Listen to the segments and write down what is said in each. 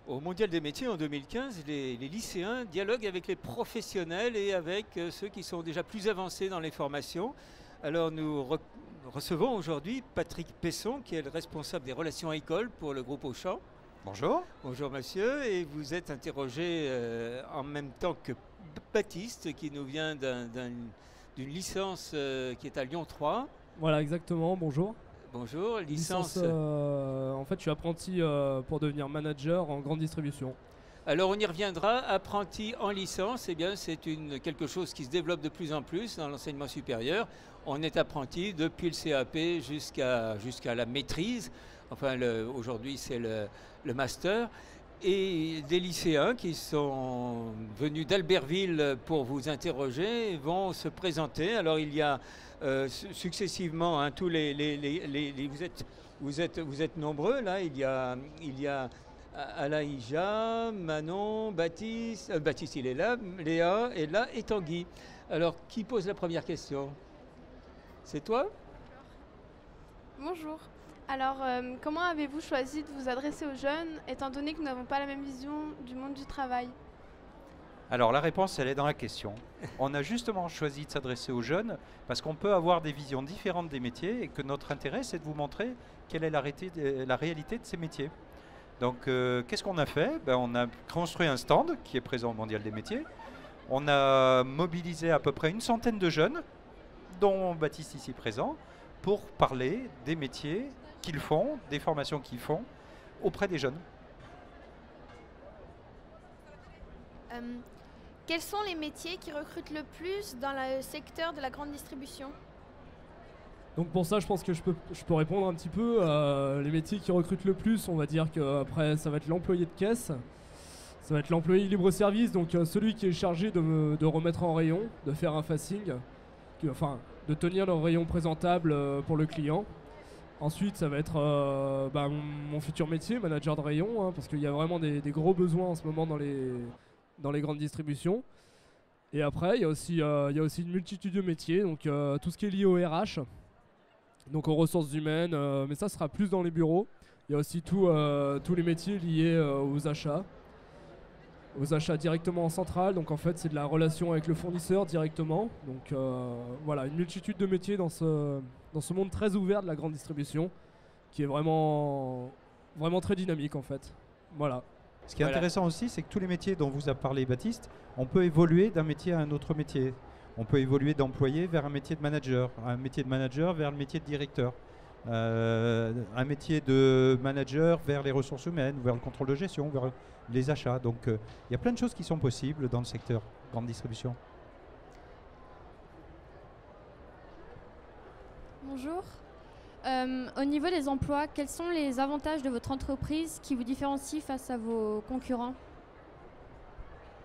Au Mondial des métiers en 2015, les lycéens dialoguent avec les professionnels et avec ceux qui sont déjà plus avancés dans les formations. Alors nous recevons aujourd'hui Patrick Pesson, qui est le responsable des relations à école pour le groupe Auchan. Bonjour. Bonjour monsieur, et vous êtes interrogé en même temps que Baptiste, qui nous vient d'une licence qui est à Lyon 3. Voilà, exactement, bonjour. Bonjour, licence. En fait, je suis apprenti pour devenir manager en grande distribution. Alors on y reviendra, apprenti en licence, eh bien c'est quelque chose qui se développe de plus en plus dans l'enseignement supérieur. On est apprenti depuis le CAP jusqu'à la maîtrise, enfin aujourd'hui c'est le master. Et des lycéens qui sont venus d'Albertville pour vous interroger vont se présenter. Alors il y a successivement tous vous êtes nombreux là. Il y a Alaïja, Manon, Baptiste, Baptiste il est là, Léa est là et Tanguy. Alors qui pose la première question? C'est toi? Bonjour. Alors, comment avez-vous choisi de vous adresser aux jeunes, étant donné que nous n'avons pas la même vision du monde du travail? Alors la réponse, elle est dans la question. On a justement choisi de s'adresser aux jeunes parce qu'on peut avoir des visions différentes des métiers et que notre intérêt, c'est de vous montrer quelle est la réalité de ces métiers. Donc qu'est-ce qu'on a fait? On a construit un stand qui est présent au Mondial des métiers. On a mobilisé à peu près une centaine de jeunes, dont Baptiste ici présent, pour parler des métiers qu'ils font, des formations qu'ils font auprès des jeunes. Quels sont les métiers qui recrutent le plus dans le secteur de la grande distribution? Donc pour ça, je pense que je peux répondre un petit peu. Les métiers qui recrutent le plus, on va dire qu'après, ça va être l'employé de caisse. Ça va être l'employé libre-service, donc celui qui est chargé de remettre en rayon, de faire un facing, de tenir le rayon présentable pour le client. Ensuite, ça va être mon futur métier, manager de rayon, parce qu'il y a vraiment des gros besoins en ce moment dans les grandes distributions. Et après, il y a aussi une multitude de métiers, donc tout ce qui est lié au RH, donc aux ressources humaines, mais ça sera plus dans les bureaux. Il y a aussi tous les métiers liés aux achats directement en centrale, donc en fait c'est de la relation avec le fournisseur directement. Donc voilà, une multitude de métiers dans ce monde très ouvert de la grande distribution, qui est vraiment très dynamique en fait. Voilà. Ce qui est intéressant aussi, c'est que tous les métiers dont vous a parlé Baptiste, on peut évoluer d'un métier à un autre métier. On peut évoluer d'employé vers un métier de manager vers le métier de directeur, un métier de manager vers les ressources humaines, vers le contrôle de gestion, vers les achats. Donc il y a plein de choses qui sont possibles dans le secteur grande distribution. Bonjour. Au niveau des emplois, quels sont les avantages de votre entreprise qui vous différencient face à vos concurrents?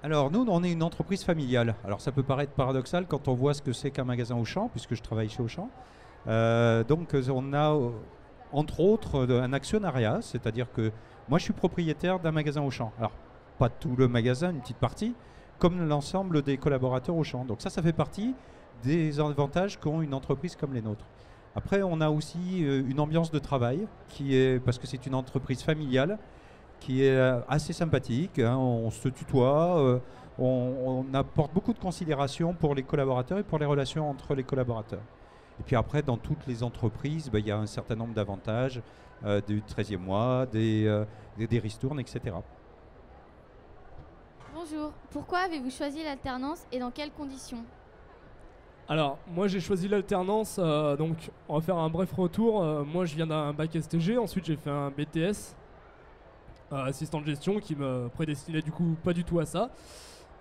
Alors nous, on est une entreprise familiale. Alors ça peut paraître paradoxal quand on voit ce que c'est qu'un magasin Auchan, puisque je travaille chez Auchan. Donc on a entre autres un actionnariat, c'est-à-dire que moi je suis propriétaire d'un magasin Auchan. Alors pas tout le magasin, une petite partie, comme l'ensemble des collaborateurs Auchan. Donc ça fait partie des avantages qu'ont une entreprise comme les nôtres. Après on a aussi une ambiance de travail parce que c'est une entreprise familiale, qui est assez sympathique, hein, on se tutoie, on apporte beaucoup de considération pour les collaborateurs et pour les relations entre les collaborateurs. Et puis après, dans toutes les entreprises, il y a un certain nombre d'avantages, du 13e mois, des ristournes, etc. Bonjour. Pourquoi avez-vous choisi l'alternance et dans quelles conditions? Alors, moi j'ai choisi l'alternance, donc on va faire un bref retour. Moi je viens d'un bac STG, ensuite j'ai fait un BTS. Assistant de gestion, qui me prédestinait du coup pas du tout à ça.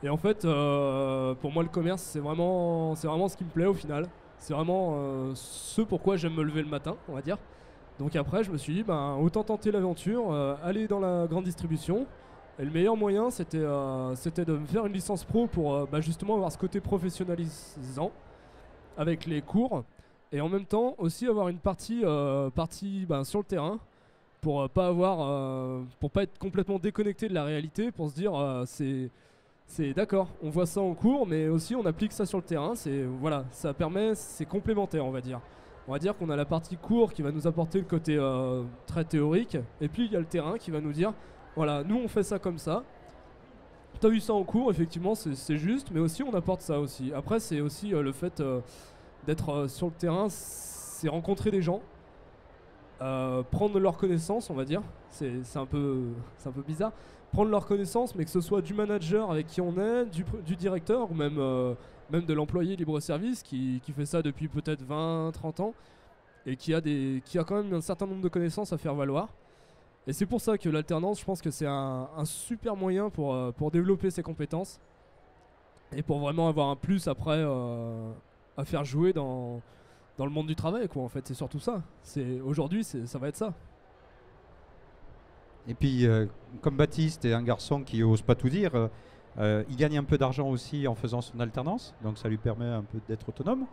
Et en fait pour moi le commerce c'est vraiment ce qui me plaît au final. C'est vraiment ce pourquoi j'aime me lever le matin, on va dire. Donc après je me suis dit autant tenter l'aventure, aller dans la grande distribution. Et le meilleur moyen c'était de me faire une licence pro pour justement avoir ce côté professionnalisant avec les cours, et en même temps aussi avoir une partie sur le terrain, pour pas être complètement déconnecté de la réalité, pour se dire c'est d'accord, on voit ça en cours, mais aussi on applique ça sur le terrain. C'est complémentaire, on va dire. On va dire qu'on a la partie cours qui va nous apporter le côté très théorique, et puis il y a le terrain qui va nous dire Voilà, nous on fait ça comme ça. T'as vu ça en cours, effectivement, c'est juste, mais aussi on apporte ça aussi. Après, c'est aussi le fait d'être sur le terrain, c'est rencontrer des gens, prendre leur connaissance, on va dire. C'est un peu bizarre. Prendre leur connaissance, mais que ce soit du manager avec qui on est, du directeur, ou même de l'employé libre-service qui fait ça depuis peut-être 20, 30 ans, et qui a quand même un certain nombre de connaissances à faire valoir. Et c'est pour ça que l'alternance, je pense que c'est un super moyen pour développer ses compétences et pour vraiment avoir un plus après à faire jouer dans le monde du travail, quoi. En fait, c'est surtout ça. Aujourd'hui, ça va être ça. Et puis, comme Baptiste est un garçon qui n'ose pas tout dire, il gagne un peu d'argent aussi en faisant son alternance, donc ça lui permet un peu d'être autonome.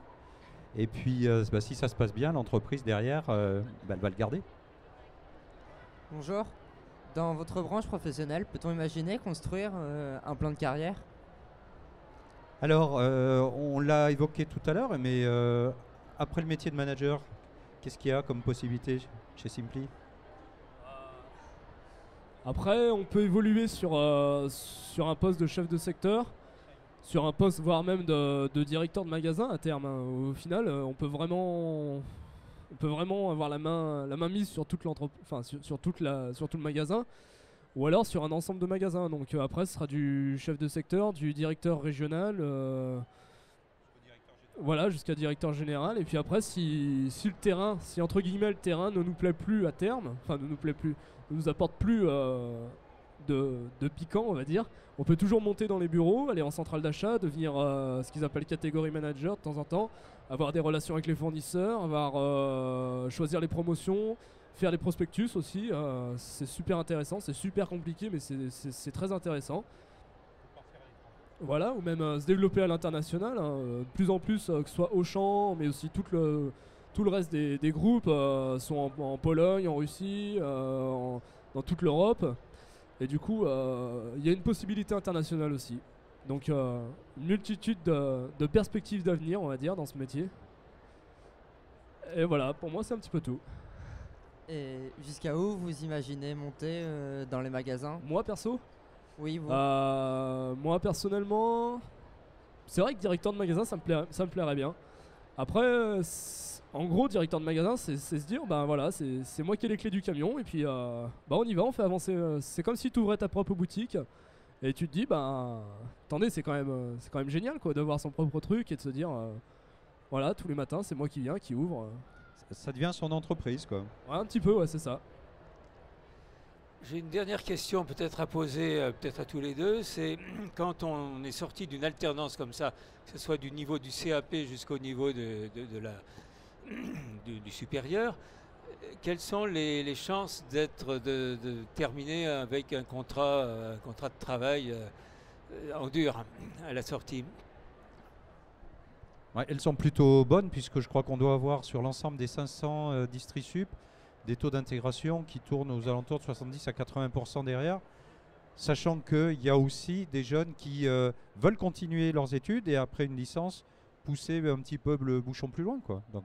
Et puis, si ça se passe bien, l'entreprise derrière, elle va le garder. Bonjour. Dans votre branche professionnelle, peut-on imaginer construire un plan de carrière? Alors, on l'a évoqué tout à l'heure, mais après le métier de manager, qu'est-ce qu'il y a comme possibilité chez Simply? Après, on peut évoluer sur un poste de chef de secteur, sur un poste voire même de directeur de magasin à terme, hein. Au final, on peut vraiment avoir la main mise sur toute sur tout le magasin, ou alors sur un ensemble de magasins. Donc après, ce sera du chef de secteur, du directeur régional, voilà, jusqu'à directeur général. Et puis après, si entre guillemets le terrain ne nous plaît plus à terme, ne nous apporte plus de piquant, on va dire, on peut toujours monter dans les bureaux, aller en centrale d'achat, devenir ce qu'ils appellent catégorie manager de temps en temps, avoir des relations avec les fournisseurs, choisir les promotions, faire les prospectus aussi. C'est super intéressant, c'est super compliqué, mais c'est très intéressant. Voilà, ou même se développer à l'international, hein, de plus en plus, que ce soit Auchan, mais aussi tout le reste des groupes sont en Pologne, en Russie, dans toute l'Europe. Et du coup, il y a une possibilité internationale aussi. Donc, une multitude de perspectives d'avenir, on va dire, dans ce métier. Et voilà, pour moi, c'est un petit peu tout. Et jusqu'à où vous imaginez monter dans les magasins? Moi, perso? Oui, vous. Moi, personnellement, c'est vrai que directeur de magasin, ça me plairait bien. Après, en gros, directeur de magasin, c'est se dire, ben voilà, c'est moi qui ai les clés du camion, et puis on y va, on fait avancer. C'est comme si tu ouvrais ta propre boutique, et tu te dis, attendez, c'est quand même génial, quoi, d'avoir son propre truc et de se dire, voilà, tous les matins, c'est moi qui viens, qui ouvre. Ça devient son entreprise, quoi. Ouais, un petit peu, ouais, c'est ça. J'ai une dernière question peut-être à poser peut-être à tous les deux. C'est quand on est sorti d'une alternance comme ça, que ce soit du niveau du CAP jusqu'au niveau du supérieur, quelles sont les chances de terminer avec un contrat de travail en dur à la sortie? Ouais, elles sont plutôt bonnes puisque je crois qu'on doit avoir sur l'ensemble des 500 Distri-Sup des taux d'intégration qui tournent aux alentours de 70 à 80% derrière, sachant qu'il y a aussi des jeunes qui veulent continuer leurs études et après une licence pousser un petit peu le bouchon plus loin, quoi. Donc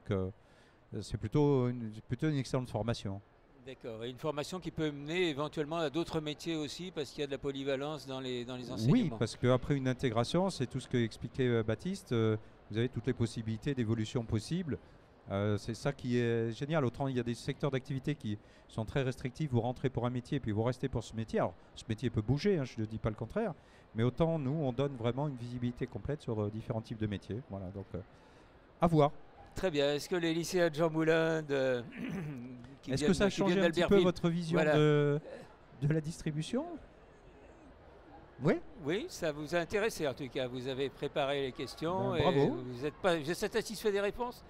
c'est plutôt une excellente formation. D'accord. Et une formation qui peut mener éventuellement à d'autres métiers aussi parce qu'il y a de la polyvalence dans les enseignements. Oui, parce qu'après une intégration, c'est tout ce que expliquait Baptiste, vous avez toutes les possibilités d'évolution possibles. C'est ça qui est génial. Autant il y a des secteurs d'activité qui sont très restrictifs, vous rentrez pour un métier et puis vous restez pour ce métier. Alors ce métier peut bouger, hein, je ne dis pas le contraire, mais autant nous on donne vraiment une visibilité complète sur différents types de métiers. Voilà, donc à voir. Très bien. Est-ce que les lycéens de Jean Moulin est-ce que ça a changé un petit peu votre vision de la distribution? Oui. Oui, ça vous a intéressé en tout cas. Vous avez préparé les questions. Bravo. Vous êtes satisfait des réponses?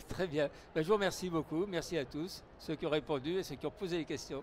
Très bien. Je vous remercie beaucoup. Merci à tous, ceux qui ont répondu et ceux qui ont posé les questions.